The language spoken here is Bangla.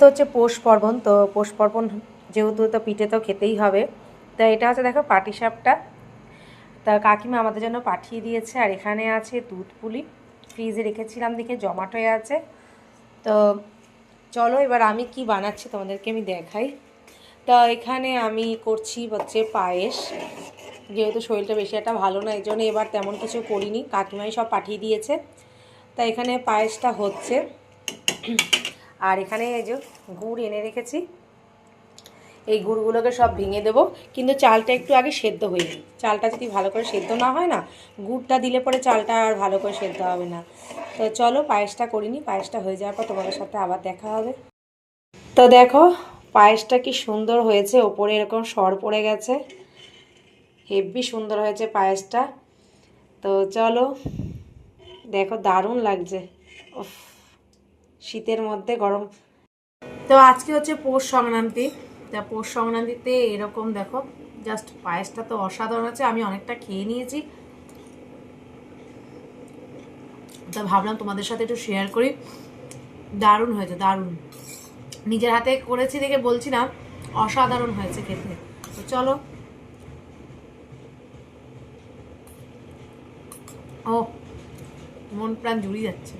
তো হচ্ছে পৌষ পার্বণ, তো পৌষ পার্বণ যেহেতু তো পিঠে তো খেতেই হবে। তা এটা হচ্ছে দেখো পাটিসাপটা, তা কাকিমা আমাদের জন্য পাঠিয়ে দিয়েছে। আর এখানে আছে দুধ পুলি, ফ্রিজে রেখেছিলাম দেখে জমাট হয়ে আছে। তো চলো এবার আমি কি বানাচ্ছি তোমাদেরকে আমি দেখাই। তা এখানে আমি করছি হচ্ছে পায়েস, যেহেতু শরীরটা বেশি একটা ভালো না এই জন্য এবার তেমন কিছু করিনি, কাকিমাই সব পাঠিয়ে দিয়েছে। তা এখানে পায়েসটা হচ্ছে। আর এখানে এই যে গুড় এনে রেখেছি, এই গুড়গুলোকে সব ভেঙে দেবো। কিন্তু চালটা একটু আগে সেদ্ধ হয়নি, চালটা যদি ভালো করে সেদ্ধ না হয় না, গুড়টা দিলে পরে চালটা আর ভালো করে সেদ্ধ হবে না। তো চলো পায়েসটা করিনি, পায়েসটা হয়ে যাওয়ার পর তোমাদের সাথে আবার দেখা হবে। তো দেখো পায়েসটা কি সুন্দর হয়েছে, ওপরে এরকম সর পড়ে গেছে, হেব্বি সুন্দর হয়েছে পায়েসটা। তো চলো দেখো দারুণ লাগছে, উফ শীতের মধ্যে গরম। তো আজকে হচ্ছে পৌষ সংক্রান্তি, তা পৌষ সংক্রান্তিতে এরকম দেখো জাস্ট পায়েসটা তো অসাধারণ আছে। আমি অনেকটা খেয়ে নিয়েছি, তা ভাবলাম তোমাদের সাথে একটু শেয়ার করি। দারুণ হয়েছে, দারুণ, নিজের হাতে করেছি দেখে বলছি না, অসাধারণ হয়েছে খেতে। তো চলো, ও মন প্রাণ জুড়িয়ে যাচ্ছে।